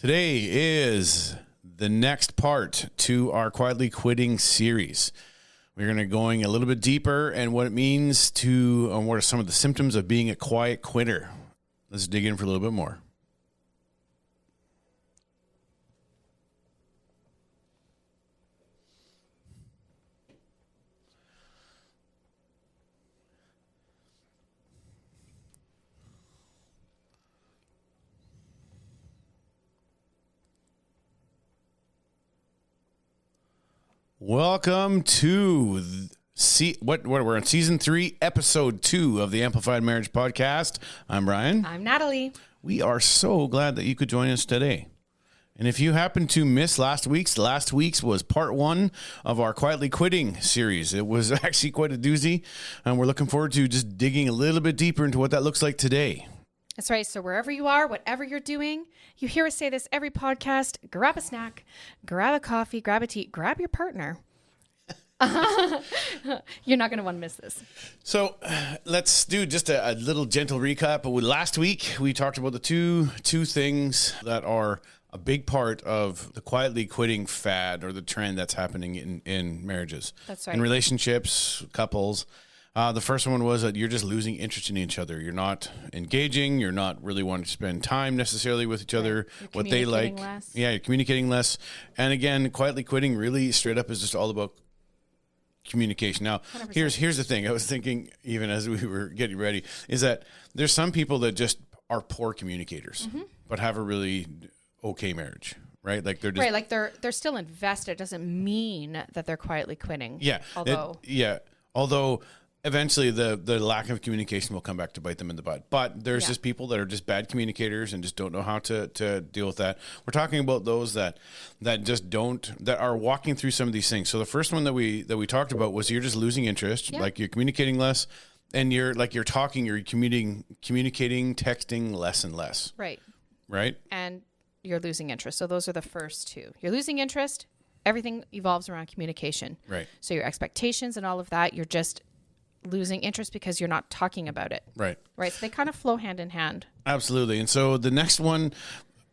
Today is the next part to our Quietly Quitting series. We're going to going a little bit deeper and what it means to, what are some of the symptoms of being a quiet quitter. Let's dig in for a little bit more. Welcome to we're in season 3, episode 2 of the Amplified Marriage Podcast. I'm Brian. I'm Natalie. We are so glad that you could join us today. And if you happen to miss last week's was part 1 of our Quietly Quitting series. It was actually quite a doozy, and we're looking forward to just digging a little bit deeper into what that looks like today. That's right. So wherever you are, whatever you're doing, you hear us say this every podcast: grab a snack, grab a coffee, grab a tea, grab your partner. You're not going to want to miss this. So let's do just a little gentle recap. Last week, we talked about the two things that are a big part of the quietly quitting fad or the trend that's happening in marriages. That's right. In relationships, couples. The first one was that you're just losing interest in each other. You're not engaging. You're not really wanting to spend time necessarily with each other. Right. What they like. Less. Yeah, you're communicating less. And again, quietly quitting really straight up is just all about communication. Now, 100%. here's the thing. I was thinking, even as we were getting ready, is that there's some people that just are poor communicators, but have a really okay marriage. Right, like they're just right, like they're still invested. It doesn't mean that they're quietly quitting. Yeah, although eventually the lack of communication will come back to bite them in the butt. But there's just people that are just bad communicators and just don't know how to deal with that. We're talking about those that just don't, that are walking through some of these things. So the first one that we talked about was you're just losing interest, like you're communicating less, and you're communicating, texting less and less. Right. And you're losing interest. So those are the first two. You're losing interest. Everything evolves around communication. Right. So your expectations and all of that, you're just losing interest because you're not talking about it. Right. So they kind of flow hand in hand. Absolutely. And so the next one,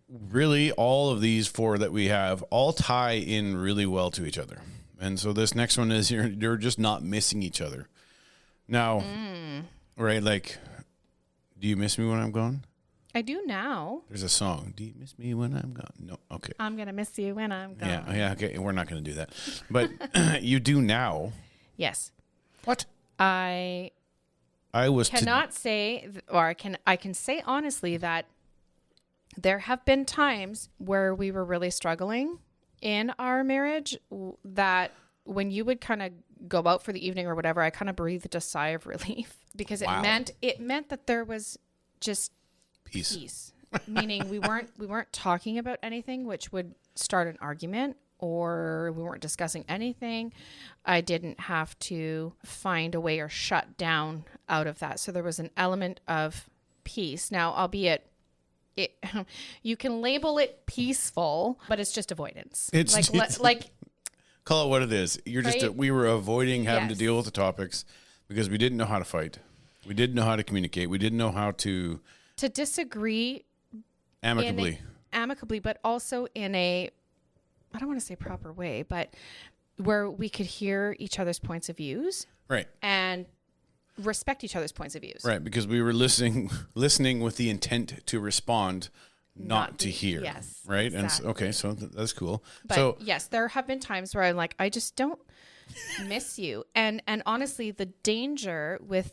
really all of these 4 that we have all tie in really well to each other. And so this next one is you're just not missing each other. Now, right, like, do you miss me when I'm gone? I do now. There's a song. Do you miss me when I'm gone? No. Okay. I'm going to miss you when I'm gone. Yeah. Okay. We're not going to do that. But you do now. Yes. What? I cannot say, or I can say honestly that there have been times where we were really struggling in our marriage that when you would kind of go out for the evening or whatever, I kind of breathed a sigh of relief because it meant that there was just peace. Meaning we weren't talking about anything which would start an argument, or we weren't discussing anything. I didn't have to find a way or shut down out of that. So there was an element of peace. Now, albeit you can label it peaceful, but it's just avoidance. It's like call it what it is. You're right? just we were avoiding having to deal with the topics because we didn't know how to fight. We didn't know how to communicate. We didn't know how to disagree amicably, but also in a, I don't want to say proper way, but where we could hear each other's points of views. Right. And respect each other's points of views. Right. Because we were listening with the intent to respond, not to hear. Yes. Right. Exactly. And okay. So that's cool. But yes, there have been times where I'm like, I just don't miss you. And honestly, the danger with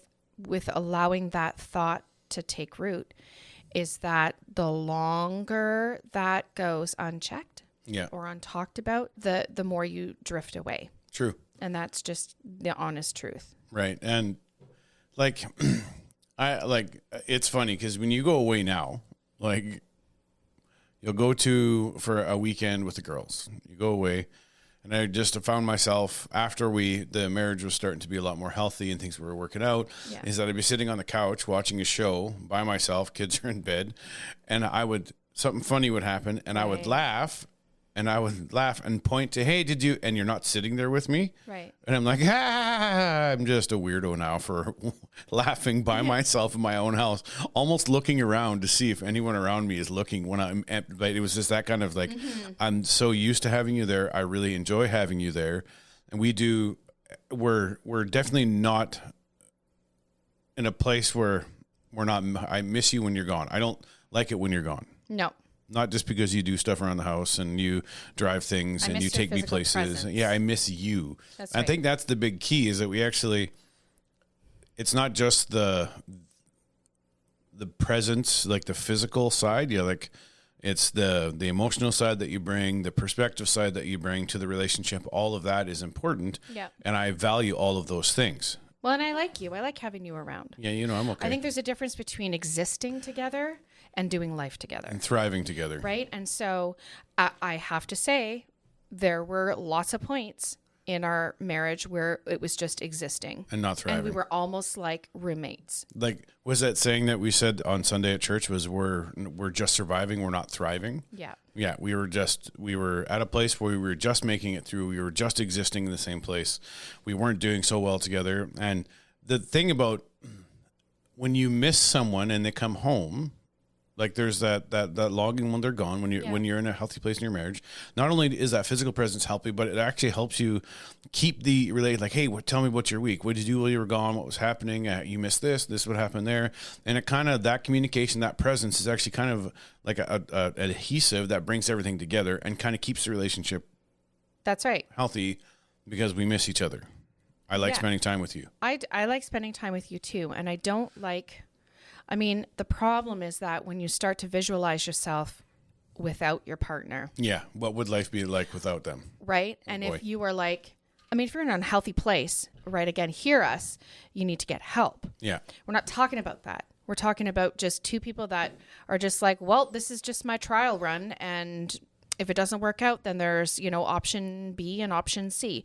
allowing that thought to take root is that the longer that goes unchecked, or untalked about, the more you drift away. True. And that's just the honest truth. Right. And like, it's funny because when you go away now, like you'll go for a weekend with the girls, you go away. And I just found myself after the marriage was starting to be a lot more healthy and things were working out, is that I'd be sitting on the couch watching a show by myself, kids are in bed, and something funny would happen and I would laugh And I would laugh and point to, hey, did you? And you're not sitting there with me. Right. And I'm like, I'm just a weirdo now for laughing by myself in my own house, almost looking around to see if anyone around me is looking when I'm, but it was just that kind of like, I'm so used to having you there. I really enjoy having you there. And we're definitely not in a place where I miss you when you're gone. I don't like it when you're gone. No. Not just because you do stuff around the house and you drive things and you take me places. Presence. Yeah, I miss you. That's right. I think that's the big key is that we actually, it's not just the presence, like the physical side. Yeah, like it's the emotional side that you bring, the perspective side that you bring to the relationship. All of that is important. Yeah. And I value all of those things. Well, and I like you. I like having you around. Yeah, I'm okay. I think there's a difference between existing together and doing life together. And thriving together. Right? And so I have to say there were lots of points in our marriage where it was just existing. And not thriving. And we were almost like roommates. Like, was that saying that we said on Sunday at church was we're just surviving, we're not thriving? Yeah. Yeah, we were at a place where we were just making it through. We were just existing in the same place. We weren't doing so well together. And the thing about when you miss someone and they come home, like there's that longing when they're gone, when you're in a healthy place in your marriage. Not only is that physical presence healthy, but it actually helps you keep the related. Like, hey, tell me about your week. What did you do while you were gone? What was happening? You missed this. This would happen there. And it kind of that communication, that presence is actually kind of like an adhesive that brings everything together and kind of keeps the relationship. That's right. Healthy because we miss each other. I like spending time with you. I like spending time with you too, and I don't like. I mean, the problem is that when you start to visualize yourself without your partner. Yeah. What would life be like without them? Right. And if you are like, I mean, if you're in an unhealthy place, right, again, hear us, you need to get help. Yeah. We're not talking about that. We're talking about just two people that are just like, well, this is just my trial run. And if it doesn't work out, then there's, option B and option C.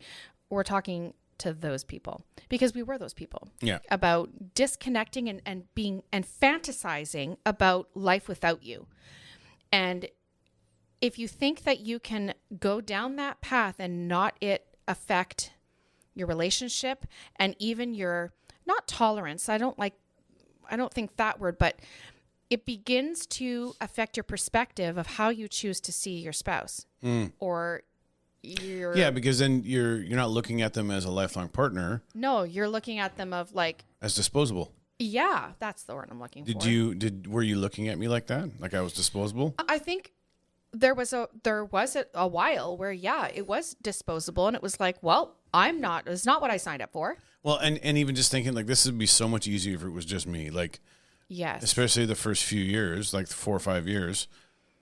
We're talking to those people because we were those people. Yeah. About disconnecting and being and fantasizing about life without you. And if you think that you can go down that path and not it affect your relationship and even your not tolerance, I don't think that word, but it begins to affect your perspective of how you choose to see your spouse or because then you're not looking at them as a lifelong partner. No, you're looking at them of like as disposable. Yeah, that's the word I'm looking for. Were you looking at me like that? Like I was disposable? I think there was a while where it was disposable and it was like, well, it's not what I signed up for. Well, and even just thinking like this would be so much easier if it was just me. Like yes. Especially the first few years, like 4 or 5 years.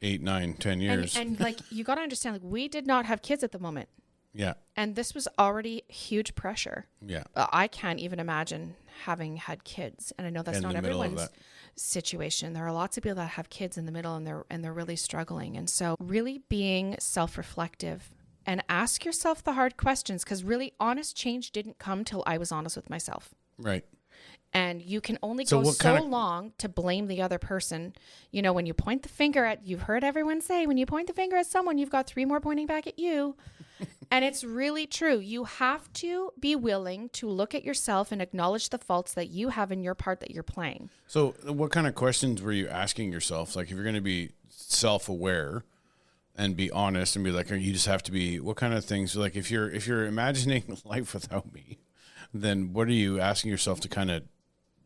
8, 9, 10 years. And like, you got to understand, like we did not have kids at the moment. Yeah. And this was already huge pressure. Yeah. I can't even imagine having had kids. And I know that's not everyone's situation. There are lots of people that have kids in the middle and they're really struggling. And so really being self-reflective and ask yourself the hard questions because really honest change didn't come till I was honest with myself. Right. And you can only go so long to blame the other person. When you point the finger you've heard everyone say, when you point the finger at someone, you've got 3 more pointing back at you. And it's really true. You have to be willing to look at yourself and acknowledge the faults that you have in your part that you're playing. So what kind of questions were you asking yourself? Like if you're going to be self-aware and be honest and be like, you just have to be, what kind of things? Like if you're imagining life without me, then what are you asking yourself to kind of...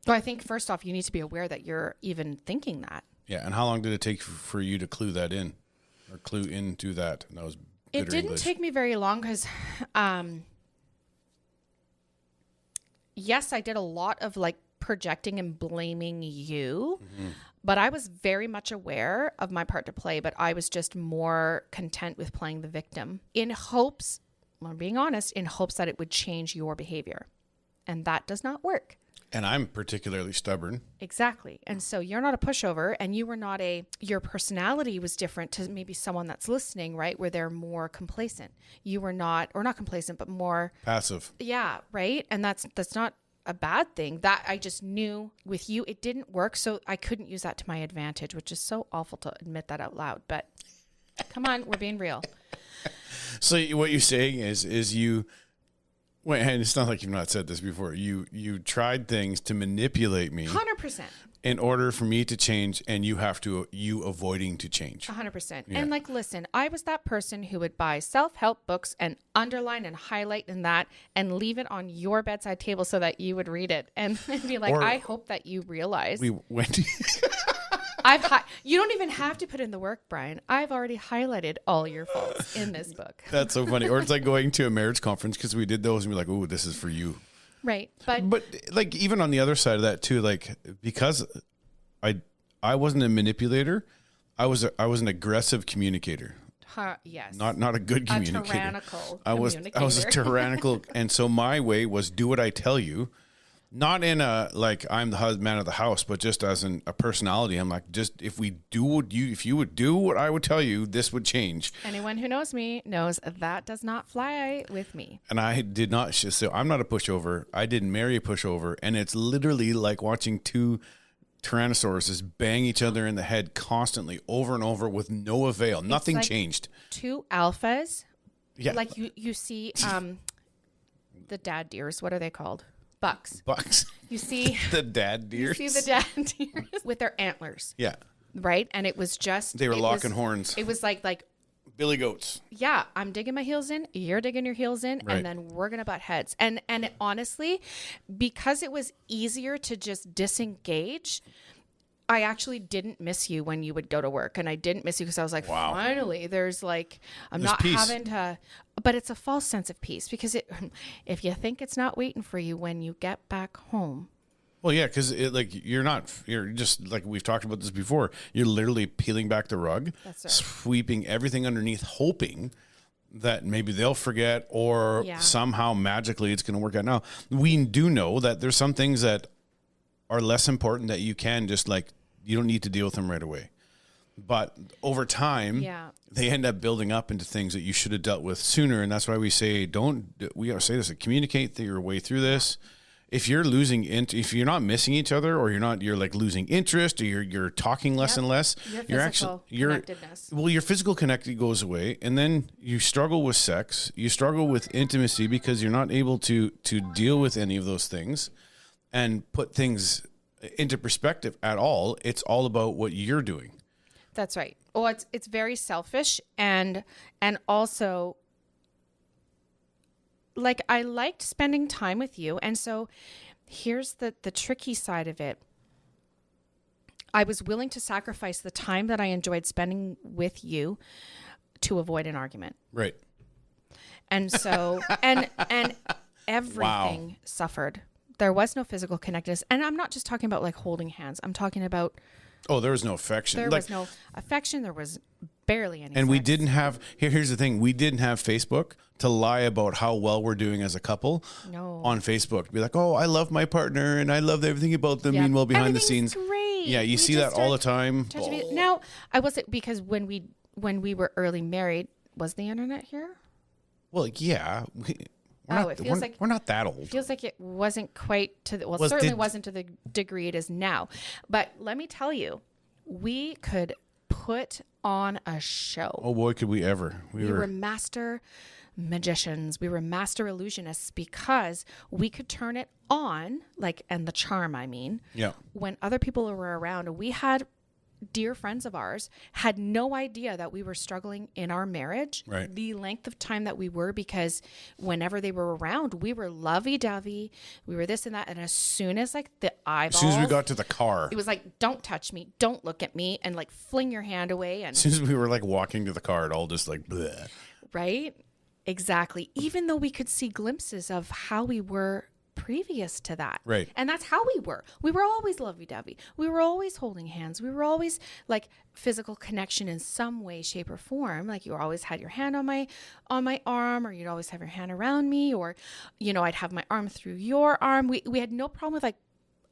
Well, I think first off, you need to be aware that you're even thinking that. Yeah. And how long did it take for you to clue that in or clue into that? And that was it didn't English. Take me very long because, yes, I did a lot of like projecting and blaming you, but I was very much aware of my part to play, but I was just more content with playing the victim in hopes, I'm being honest, in hopes that it would change your behavior. And that does not work. And I'm particularly stubborn. Exactly. And so you're not a pushover and you were not your personality was different to maybe someone that's listening, right? Where they're more complacent. You were not complacent, but more passive. Yeah. Right. And that's not a bad thing. That I just knew with you, it didn't work. So I couldn't use that to my advantage, which is so awful to admit that out loud, but Come on, we're being real. So what you're saying is you, well, and it's not like you've not said this before. You tried things to manipulate me 100%. in order for me to change, and you avoiding to change. 100%. Yeah. And like, listen, I was that person who would buy self-help books and underline and highlight in that and leave it on your bedside table so that you would read it and be like, I hope that you realize. We went. You don't even have to put in the work, Brian. I've already highlighted all your faults in this book. That's so funny. Or it's like going to a marriage conference because we did those and we're like, "Ooh, this is for you." Right. But like even on the other side of that too, like because I wasn't a manipulator, I was an aggressive communicator. Yes. Not a good communicator. A tyrannical I was a tyrannical, and so my way was do what I tell you. Not in a like I'm the man of the house, but just as a personality. I'm like, just if you would do what I would tell you, this would change. Anyone who knows me knows that does not fly with me. And I did not. So I'm not a pushover. I didn't marry a pushover, and it's literally like watching two tyrannosauruses bang each other in the head constantly, over and over, with no avail. Nothing changed. Two alphas. Yeah. Like you see, the dad deers. What are they called? Bucks. You see the dad deers. You see the dad deers with their antlers. Yeah. Right? And it was just they were locking horns. It was like billy goats. Yeah, I'm digging my heels in, you're digging your heels in, right. And then we're gonna butt heads. And honestly, because it was easier to just disengage, I actually didn't miss you when you would go to work, and I didn't miss you because I was like, wow. Finally, there's not peace. Having to, but it's a false sense of peace because if you think it's not waiting for you when you get back home. Well, yeah, because you're just like we've talked about this before. You're literally peeling back the rug, that's right. Sweeping everything underneath, hoping that maybe they'll forget or somehow magically it's going to work out. Now, we do know that there's some things that are less important that you can just you don't need to deal with them right away. But over time, they end up building up into things that you should have dealt with sooner. And that's why we say, communicate your way through this. If you're if you're not missing each other, or you're like losing interest, or you're talking less and less, your physical connectivity goes away. And then you struggle with sex, you struggle with intimacy because you're not able to deal with any of those things and put things into perspective at all. It's all about what you're doing. That's right. Well, it's very selfish and also I liked spending time with you. And so here's the tricky side of it. I was willing to sacrifice the time that I enjoyed spending with you to avoid an argument. Right. And so and everything suffered. There was no physical connectedness. And I'm not just talking about holding hands. I'm talking about... Oh, there was no affection. There was no affection. There was barely any And sex. we didn't have... Here's the thing. We didn't have Facebook to lie about how well we're doing as a couple. No. On Facebook. Be like, oh, I love my partner and I love everything about them. Meanwhile, behind the scenes... great. Yeah, you see that all the time. Now, I wasn't... Because when we were early married, was the internet here? Well, yeah. We're not that old. It feels like it wasn't quite to the... Well, certainly wasn't to the degree it is now. But let me tell you, we could put on a show. Oh, boy, could we ever. We were master magicians. We were master illusionists because we could turn it on, and the charm, I mean. Yeah. When other people were around, we had... Dear friends of ours had no idea that we were struggling in our marriage, right. The length of time that we were, because whenever they were around, we were lovey-dovey, we were this and that. And as soon as the eyeballs, as soon as we got to the car, it was don't touch me, don't look at me, and fling your hand away. And as soon as we were walking to the car, it all just bleh. Right? Exactly. Even though we could see glimpses of how we were previous to that. Right. And that's how we were. We were always lovey-dovey. We were always holding hands. We were always physical connection in some way, shape, or form. You always had your hand on my arm, or you'd always have your hand around me, or, I'd have my arm through your arm. We had no problem with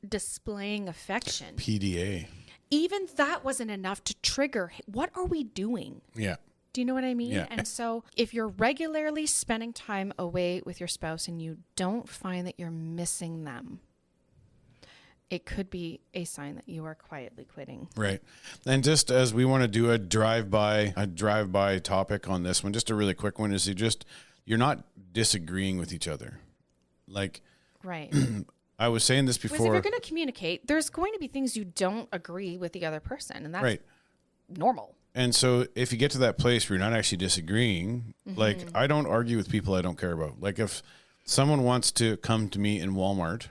displaying affection. PDA. Even that wasn't enough to trigger, what are we doing? Yeah. Do you know what I mean? Yeah. And so if you're regularly spending time away with your spouse and you don't find that you're missing them, it could be a sign that you are quietly quitting. Right. And just as we want to do a drive-by topic on this one, just a really quick one, is you're not disagreeing with each other. Like, right. I was saying this before. Because if you're going to communicate, there's going to be things you don't agree with the other person, and that's normal. And so if you get to that place where you're not actually disagreeing, like, I don't argue with people I don't care about. Like, if someone wants to come to me in Walmart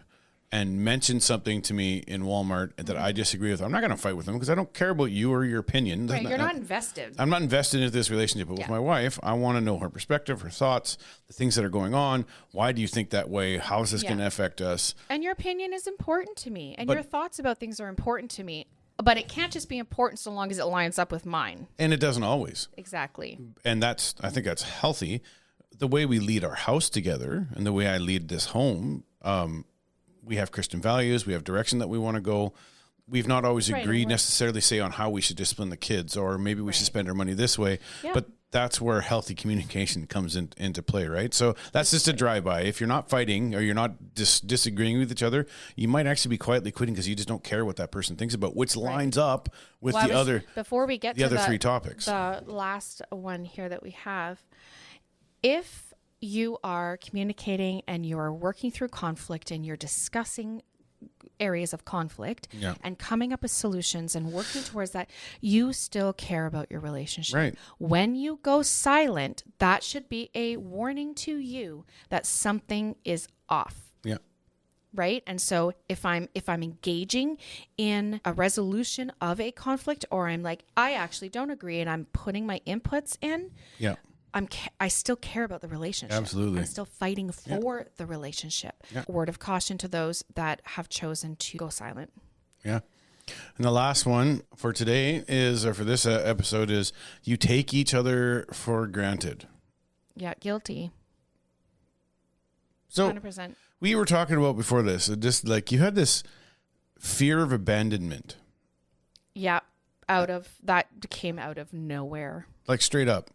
and mention something to me in Walmart that I disagree with, I'm not going to fight with them because I don't care about you or your opinion. Right, you're not invested. I'm not invested in this relationship. But with my wife, I want to know her perspective, her thoughts, the things that are going on. Why do you think that way? How is this going to affect us? And your opinion is important to me. And your thoughts about things are important to me. But it can't just be important so long as it lines up with mine. And it doesn't always. Exactly. And I think that's healthy. The way we lead our house together and the way I lead this home, we have Christian values. We have direction that we want to go. We've not always agreed necessarily, say, on how we should discipline the kids, or maybe we should spend our money this way. Yeah. But that's where healthy communication comes into play, right? So that's just a drive-by. If you're not fighting or you're not disagreeing with each other, you might actually be quietly quitting because you just don't care what that person thinks about, which lines up with before we get the other three topics. The last one here that we have, if you are communicating and you're working through conflict and you're discussing areas of conflict and coming up with solutions and working towards that, you still care about your relationship. Right. When you go silent, that should be a warning to you that something is off. Yeah. Right. And so if I'm engaging in a resolution of a conflict, or I'm like, I actually don't agree, and I'm putting my inputs in. Yeah. I still care about the relationship. Absolutely. I'm still fighting for the relationship. Yeah. Word of caution to those that have chosen to go silent. Yeah. And the last one for today for this episode is, you take each other for granted. Yeah. Guilty. So 100%. We were talking about before this, just like you had this fear of abandonment. Yeah. That came out of nowhere. Like straight up.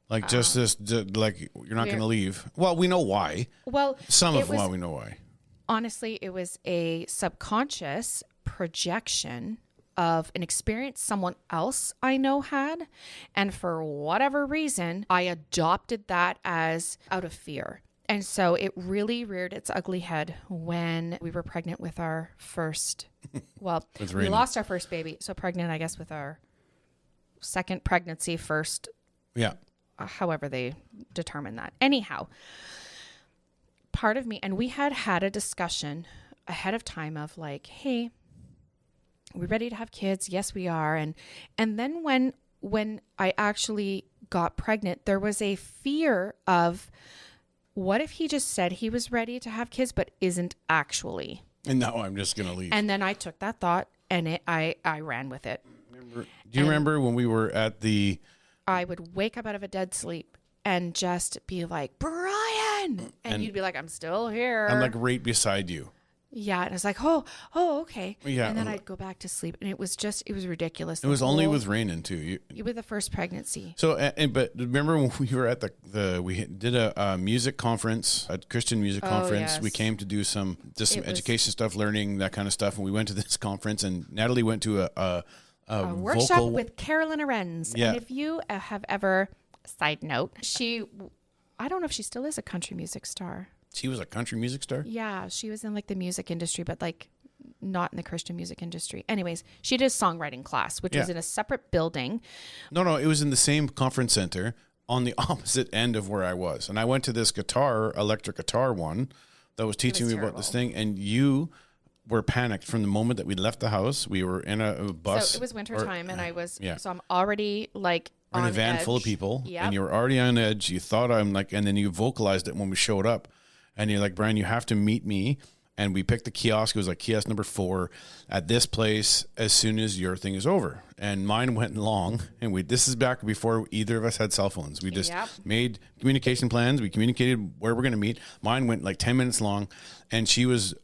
Like just this, like you're not going to leave. Well, we know why. Well, why we know why. Honestly, it was a subconscious projection of an experience someone else I know had. And for whatever reason, I adopted that as out of fear. And so it really reared its ugly head when we were pregnant with our first, we lost our first baby. So pregnant, I guess, with our second pregnancy, first. Yeah. However they determine that. Anyhow, part of me, and we had a discussion ahead of time of like, hey, are we ready to have kids? Yes, we are. And then when I actually got pregnant, there was a fear of, what if he just said he was ready to have kids, but isn't actually? And now I'm just going to leave. And then I took that thought and I ran with it. Do you remember when we were at I would wake up out of a dead sleep and just be like, Brian! And you'd be like, I'm still here. I'm like right beside you. Yeah. And I was like, oh, okay. Yeah. And then I'd go back to sleep. And it was ridiculous. It was only with Rainin too. With the first pregnancy. So, but remember when we were at we did a music conference, a Christian music conference. Yes. We came to do some education stuff, learning, that kind of stuff. And we went to this conference, and Natalie went to a workshop with Carolyn Arends. Yeah. And if you have ever, side note, I don't know if she still is a country music star. She was a country music star? Yeah, she was in like the music industry, but like not in the Christian music industry. Anyways, she did a songwriting class, which was in a separate building. No, it was in the same conference center on the opposite end of where I was. And I went to this electric guitar one that was teaching me about this thing. And you were panicked from the moment that we left the house. We were in a bus. So it was winter time, and I was, so I'm already like in a van full of people, and you were already on edge. You thought I'm like, and then you vocalized it when we showed up. And you're like, Brian, you have to meet me. And we picked the kiosk. It was like kiosk number 4 at this place as soon as your thing is over. And mine went long. And this is back before either of us had cell phones. We just made communication plans. We communicated where we're going to meet. Mine went like 10 minutes long. And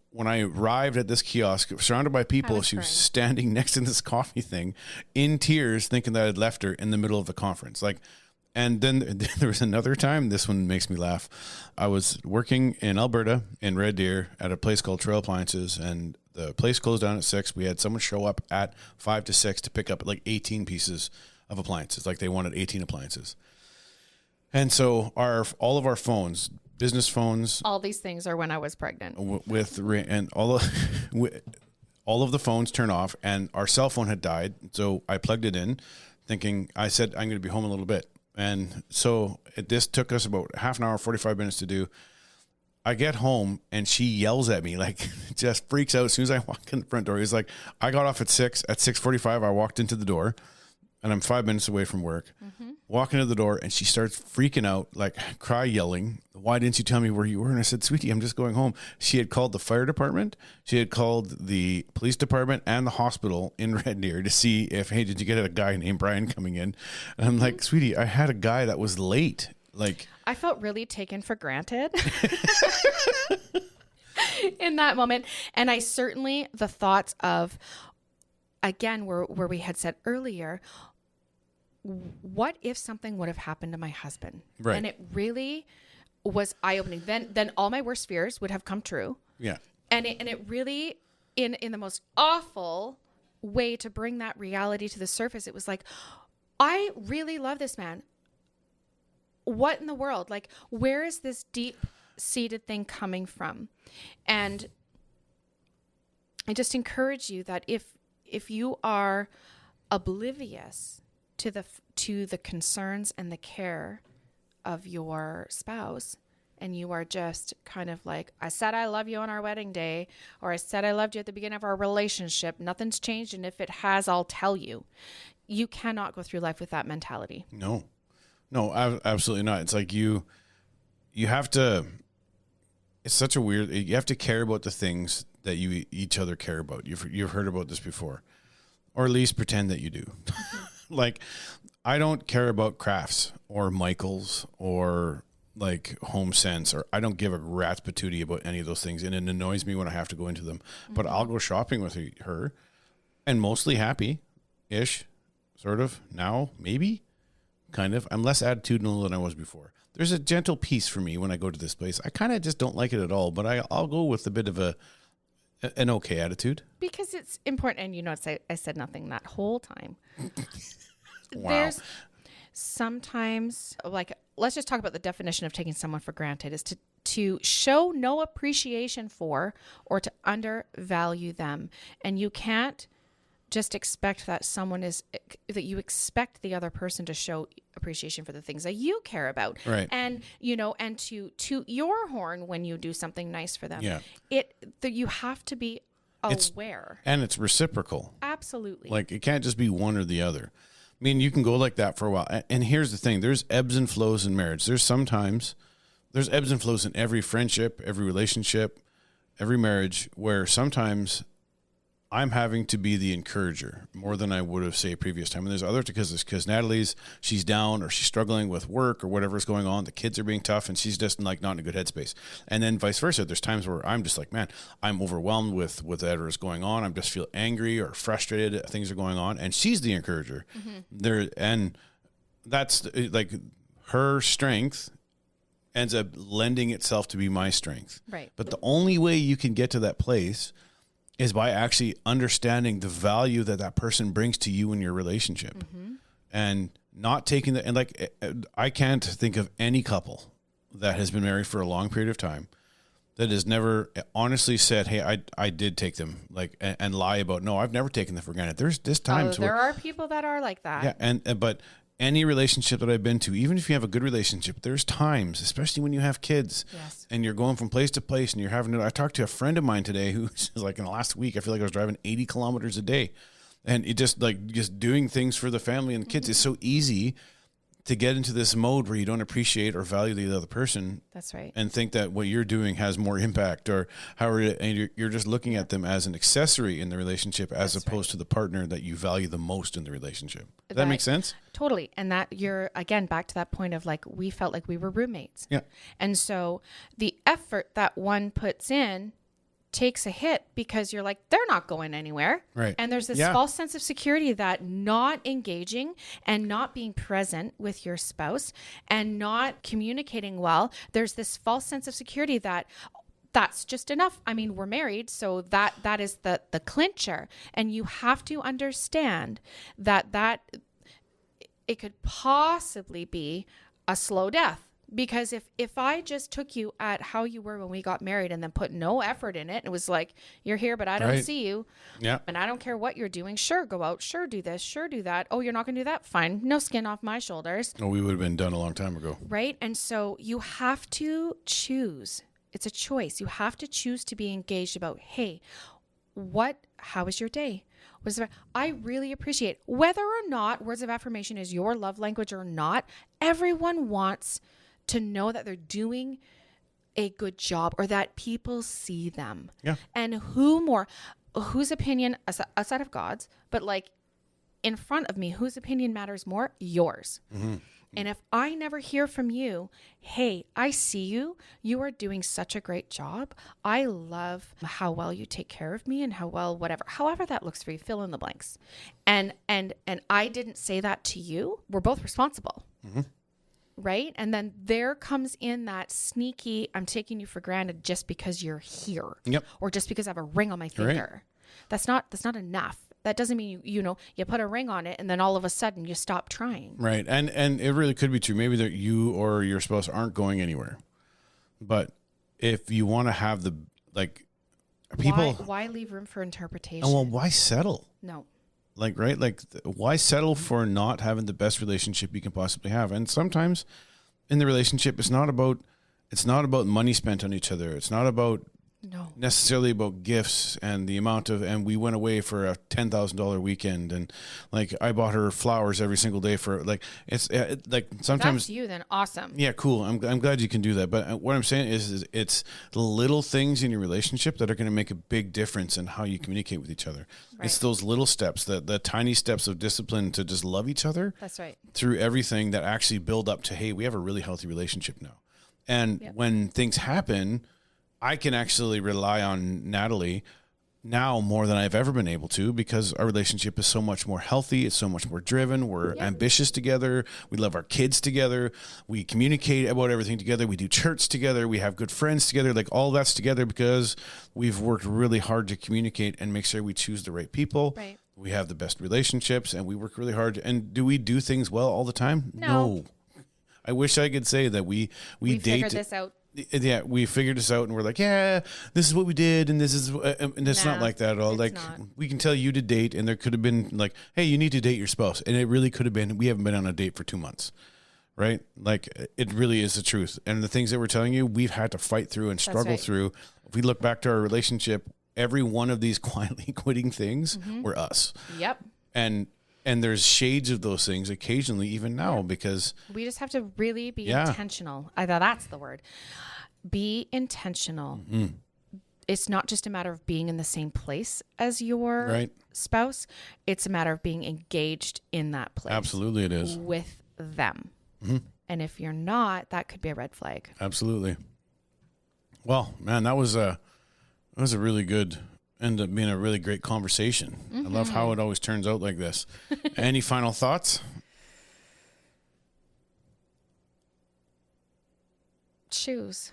when I arrived at this kiosk, surrounded by people, she was standing next to this coffee thing in tears, thinking that I'd left her in the middle of the conference. And then there was another time, this one makes me laugh. I was working in Alberta in Red Deer at a place called Trail Appliances, and the place closed down at 6. We had someone show up at 5 to 6 to pick up like 18 pieces of appliances. Like they wanted 18 appliances. And so all of our phones, business phones, all these things are when I was pregnant. All of the phones turn off, and our cell phone had died. So I plugged it in, I said I'm going to be home a little bit. And so this took us about half an hour, 45 minutes to do. I get home and she yells at me, like just freaks out as soon as I walk in the front door. He's like, I got off at 6. At 6:45, I walked into the door, and I'm 5 minutes away from work. Mm-hmm. Walk into the door, and she starts freaking out, like yelling, why didn't you tell me where you were? And I said, sweetie, I'm just going home. She had called the fire department. She had called the police department and the hospital in Red Deer to see if, hey, did you get a guy named Brian coming in? And I'm like, sweetie, I had a guy that was late. Like, I felt really taken for granted in that moment. And I certainly, the thoughts of, again, where we had said earlier, what if something would have happened to my husband? Right. And it really was eye-opening. Then all my worst fears would have come true. Yeah. And it really, in the most awful way to bring that reality to the surface, it was like, I really love this man. What in the world? Like, where is this deep-seated thing coming from? And I just encourage you that if you are oblivious to the concerns and the care of your spouse, and you are just kind of like, I said I love you on our wedding day, or I said I loved you at the beginning of our relationship, nothing's changed, and if it has, I'll tell you. You cannot go through life with that mentality. No, absolutely not. It's like you have to, it's such a weird, you have to care about the things that you each other care about. You've heard about this before, or at least pretend that you do. Like, I don't care about crafts or Michaels or like Home Sense, or I don't give a rat's patootie about any of those things. And it annoys me when I have to go into them, but I'll go shopping with her and mostly happy-ish, sort of now, maybe kind of. I'm less attitudinal than I was before. There's a gentle peace for me when I go to this place. I kind of just don't like it at all, but I'll go with a bit of an okay attitude. Because it's important. And you know, I said nothing that whole time. Wow. There's sometimes, like, let's just talk about the definition of taking someone for granted is to show no appreciation for or to undervalue them. And you can't just expect that that you expect the other person to show appreciation for the things that you care about. Right. And, you know, and to toot your horn when you do something nice for them. Yeah. You have to be aware. And it's reciprocal. Absolutely. Like, it can't just be one or the other. I mean, you can go like that for a while. And here's the thing. There's ebbs and flows in marriage. There's ebbs and flows in every friendship, every relationship, every marriage, where sometimes I'm having to be the encourager more than I would have, say, previous time. And there's other because Natalie's, she's down or she's struggling with work or whatever's going on. The kids are being tough and she's just like not in a good headspace. And then vice versa. There's times where I'm just like, man, I'm overwhelmed with whatever is going on. I just feel angry or frustrated. Things are going on. And she's the encourager there. And that's like her strength ends up lending itself to be my strength. Right. But the only way you can get to that place is by actually understanding the value that person brings to you in your relationship, and not taking that. And like, I can't think of any couple that has been married for a long period of time that has never honestly said, hey, I did take them, like, and lie about, no, I've never taken them for granted. There's times there are people that are like that. Yeah. But any relationship that I've been to, even if you have a good relationship, there's times, especially when you have kids, and you're going from place to place, and you're having to. I talked to a friend of mine today who's like, in the last week, I feel like I was driving 80 kilometers a day, and it just doing things for the family and the kids is so easy to get into this mode where you don't appreciate or value the other person. That's right. And think that what you're doing has more impact, or and you're just looking at them as an accessory in the relationship as opposed to the partner that you value the most in the relationship. Does that make sense? Totally. And that you're, again, back to that point of like, we felt like we were roommates. Yeah. And so the effort that one puts in takes a hit because you're like, they're not going anywhere. Right. And there's this false sense of security that not engaging and not being present with your spouse and not communicating well, there's this false sense of security that that's just enough. I mean, we're married, so that is the clincher. And you have to understand that it could possibly be a slow death. Because if I just took you at how you were when we got married and then put no effort in it, it was like, you're here, but I don't see you. Yeah. And I don't care what you're doing. Sure, go out. Sure, do this. Sure, do that. Oh, you're not going to do that? Fine. No skin off my shoulders. Oh, we would have been done a long time ago. Right. And so you have to choose. It's a choice. You have to choose to be engaged about, hey, how was your day? I really appreciate whether or not words of affirmation is your love language or not. Everyone wants to know that they're doing a good job or that people see them. Yeah. And whose opinion, aside of God's, but like in front of me, whose opinion matters more? Yours. Mm-hmm. And if I never hear from you, hey, I see you. You are doing such a great job. I love how well you take care of me and how well, however that looks for you, fill in the blanks. And I didn't say that to you. We're both responsible. Mm-hmm. Right? And then there comes in that sneaky, I'm taking you for granted just because you're here. Yep. Or just because I have a ring on my finger. Right. That's not enough. That doesn't mean you put a ring on it and then all of a sudden you stop trying. Right. And it really could be true. Maybe that you or your spouse aren't going anywhere. But if you want to have people, why leave room for interpretation? Oh, well, why settle? No. Why settle for not having the best relationship you can possibly have? And sometimes in the relationship, it's not about money spent on each other. It's not about necessarily about gifts and the amount of, and we went away for a $10,000 weekend and like I bought her flowers every single day for like, it's like sometimes. That's you then. Awesome. Yeah. Cool. I'm glad you can do that. But what I'm saying is it's the little things in your relationship that are going to make a big difference in how you communicate with each other. Right. It's those little steps, the tiny steps of discipline to just love each other. That's right. Through everything that actually build up to, hey, we have a really healthy relationship now. And when things happen, I can actually rely on Natalie now more than I've ever been able to because our relationship is so much more healthy. It's so much more driven. We're ambitious together. We love our kids together. We communicate about everything together. We do church together. We have good friends together. Like all that's together because we've worked really hard to communicate and make sure we choose the right people. Right. We have the best relationships and we work really hard. And do we do things well all the time? No. I wish I could say that we date. Figured this out. Yeah, we figured this out and we're like, yeah, this is what we did. And this is, and it's not like that at all. Like not. We can tell you to date and there could have been like, hey, you need to date your spouse. And it really could have been, we haven't been on a date for 2 months, right? Like it really is the truth. And the things that we're telling you, we've had to fight through and struggle through. If we look back to our relationship, every one of these quietly quitting things were us. Yep. And there's shades of those things occasionally, even now, because we just have to really be intentional. I thought that's the word. Be intentional. Mm-hmm. It's not just a matter of being in the same place as your spouse. It's a matter of being engaged in that place. Absolutely, it is. With them. Mm-hmm. And if you're not, that could be a red flag. Absolutely. Well, man, that was a really good. Ended up being a really great conversation. Mm-hmm. I love how it always turns out like this. Any final thoughts? Choose.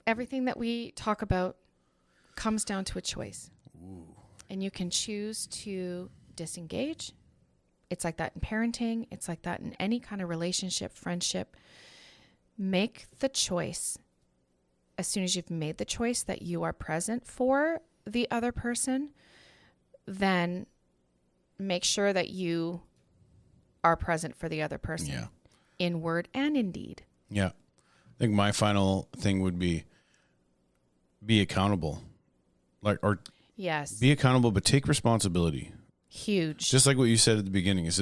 Everything that we talk about comes down to a choice. Ooh. And you can choose to disengage. It's like that in parenting. It's like that in any kind of relationship, friendship. Make the choice. As soon as you've made the choice that you are present for the other person, then make sure that you are present for the other person in word and in deed. Yeah. I think my final thing would be accountable. Be accountable, but take responsibility. Huge. Just like what you said at the beginning is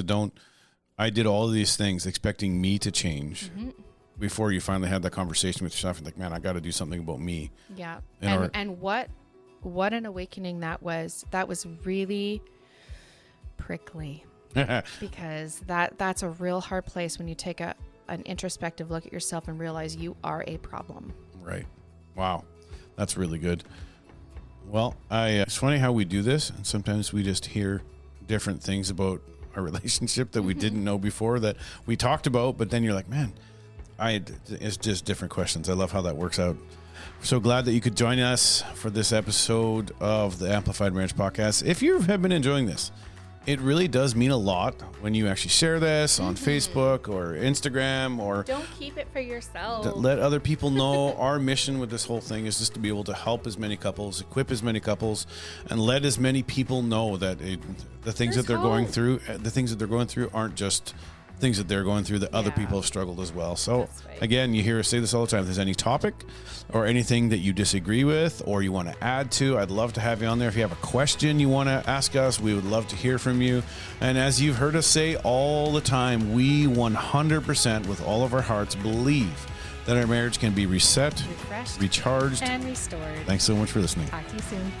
I did all of these things expecting me to change. Mm-hmm. Before you finally had that conversation with yourself, and like, man, I got to do something about me. Yeah. And what an awakening that was. That was really prickly because that's a real hard place when you take an introspective look at yourself and realize you are a problem. Right. Wow. That's really good. Well, it's funny how we do this. And sometimes we just hear different things about our relationship that we didn't know before that we talked about, but then you're like, man, it's just different questions. I love how that works out. So glad that you could join us for this episode of the Amplified Marriage Podcast. If you have been enjoying this, it really does mean a lot when you actually share this on Facebook or Instagram, or don't keep it for yourself. Let other people know. Our mission with this whole thing is just to be able to help as many couples, equip as many couples, and let as many people know that the things that they're going through, aren't just things that they're going through, that other people have struggled as well. So again, you hear us say this all the time. If there's any topic or anything that you disagree with or you want to add to, I'd love to have you on there. If you have a question you want to ask us, we would love to hear from you. And as you've heard us say all the time, we 100% with all of our hearts believe that our marriage can be reset, refreshed, recharged, and restored. Thanks so much for listening. Talk to you soon.